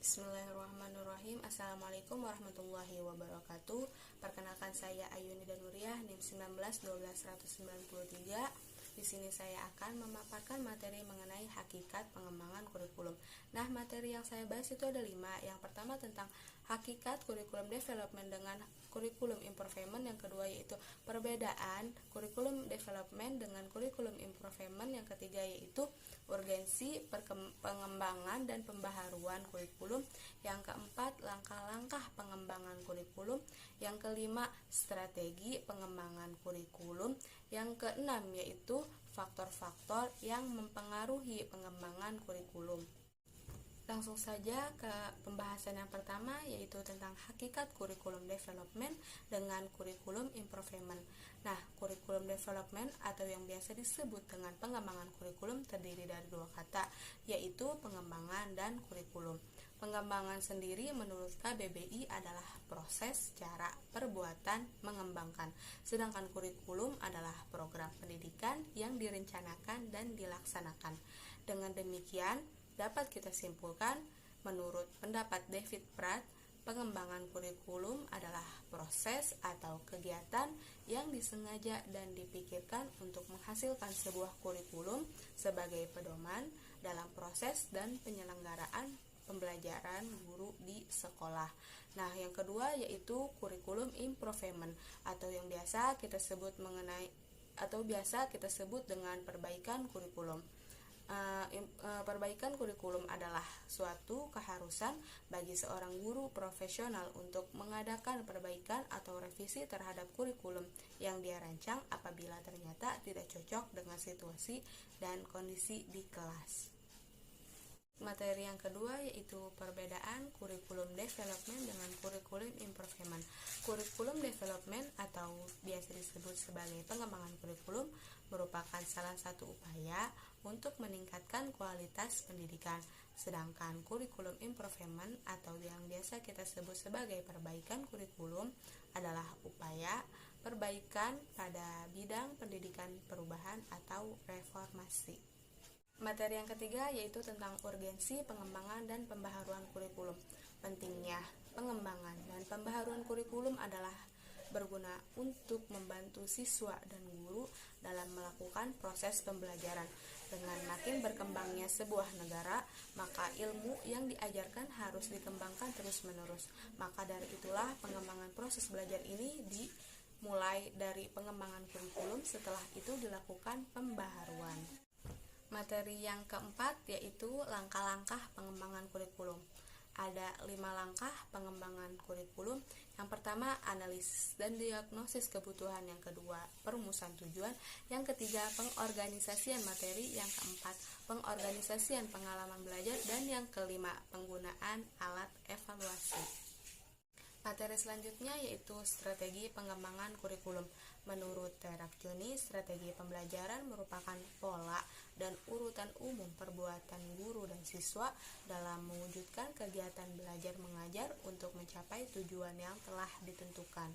Bismillahirrahmanirrahim. Assalamualaikum warahmatullahi wabarakatuh. Perkenalkan, saya Ayuni Danuriah, NIM 19 12 193. Di sini saya akan memaparkan materi mengenai hakikat pengembangan kurikulum. Nah, materi yang saya bahas itu ada 5. Yang pertama tentang hakikat kurikulum development dengan kurikulum improvement. Yang kedua yaitu perbedaan kurikulum development dengan kurikulum improvement. Yang ketiga yaitu urgensi pengembangan dan pembaharuan kurikulum. Yang keempat, langkah-langkah pengembangan kurikulum. Yang kelima, strategi pengembangan kurikulum. Yang keenam yaitu faktor-faktor yang mempengaruhi pengembangan kurikulum. Langsung saja ke pembahasan yang pertama, yaitu tentang hakikat kurikulum development dengan kurikulum improvement. Nah, kurikulum development atau yang biasa disebut dengan pengembangan kurikulum terdiri dari 2 kata, yaitu pengembangan dan kurikulum. Pengembangan sendiri menurut KBBI adalah proses, cara, perbuatan mengembangkan. Sedangkan kurikulum adalah program pendidikan yang direncanakan dan dilaksanakan. Dengan demikian, dapat kita simpulkan, menurut pendapat David Pratt, pengembangan kurikulum adalah proses atau kegiatan yang disengaja dan dipikirkan untuk menghasilkan sebuah kurikulum sebagai pedoman dalam proses dan penyelenggaraan pembelajaran guru di sekolah. Nah, yang kedua yaitu kurikulum improvement atau yang biasa kita sebut dengan perbaikan kurikulum. Perbaikan kurikulum adalah suatu keharusan bagi seorang guru profesional untuk mengadakan perbaikan atau revisi terhadap kurikulum yang dia rancang apabila ternyata tidak cocok dengan situasi dan kondisi di kelas. Materi yang kedua yaitu perbedaan kurikulum development dengan kurikulum improvement. Kurikulum development atau biasa disebut sebagai pengembangan kurikulum merupakan salah satu upaya untuk meningkatkan kualitas pendidikan. Sedangkan kurikulum improvement atau yang biasa kita sebut sebagai perbaikan kurikulum adalah upaya perbaikan pada bidang pendidikan perubahan atau reformasi. Materi yang ketiga yaitu tentang urgensi pengembangan dan pembaharuan kurikulum. Pentingnya pengembangan dan pembaharuan kurikulum adalah berguna untuk membantu siswa dan guru dalam melakukan proses pembelajaran. Dengan makin berkembangnya sebuah negara, maka ilmu yang diajarkan harus dikembangkan terus-menerus. Maka dari itulah pengembangan proses belajar ini dimulai dari pengembangan kurikulum, setelah itu dilakukan pembaharuan. Materi yang keempat yaitu langkah-langkah pengembangan kurikulum. Ada 5 langkah pengembangan kurikulum. Yang pertama, analisis dan diagnosis kebutuhan. Yang kedua, perumusan tujuan. Yang ketiga, pengorganisasian materi. Yang keempat, pengorganisasian pengalaman belajar. Dan yang kelima, penggunaan alat evaluasi. Materi selanjutnya yaitu strategi pengembangan kurikulum. Menurut Terakjoni, strategi pembelajaran merupakan pola dan urutan umum perbuatan guru dan siswa dalam mewujudkan kegiatan belajar mengajar untuk mencapai tujuan yang telah ditentukan.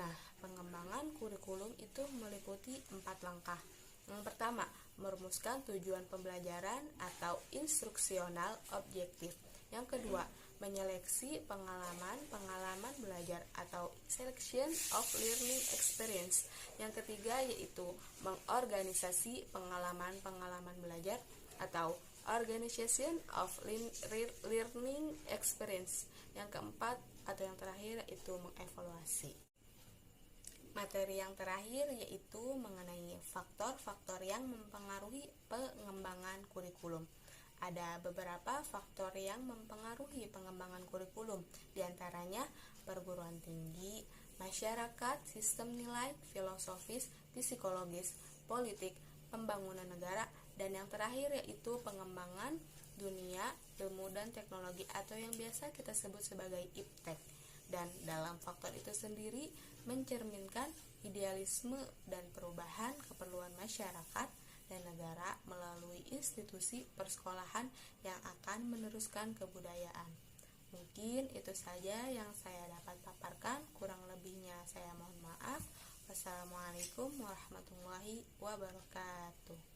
Nah, pengembangan kurikulum itu meliputi 4 langkah. Yang pertama, merumuskan tujuan pembelajaran atau instruksional objektif. Yang kedua, menyeleksi pengalaman belajar atau selection of learning experience. Yang ketiga yaitu mengorganisasi pengalaman belajar atau organization of learning experience. Yang keempat atau yang terakhir yaitu mengevaluasi. Materi yang terakhir yaitu mengenai faktor-faktor yang mempengaruhi pengembangan kurikulum. Ada beberapa faktor yang mempengaruhi pengembangan kurikulum, diantaranya perguruan tinggi, masyarakat, sistem nilai, filosofis, psikologis, politik, pembangunan negara, dan yang terakhir yaitu pengembangan dunia, ilmu dan teknologi atau yang biasa kita sebut sebagai iptek. Dan dalam faktor itu sendiri mencerminkan idealisme dan perubahan keperluan masyarakat dan negara melalui institusi persekolahan yang akan meneruskan kebudayaan. Mungkin itu saja yang saya dapat paparkan, kurang lebihnya saya mohon maaf. Wassalamualaikum warahmatullahi wabarakatuh.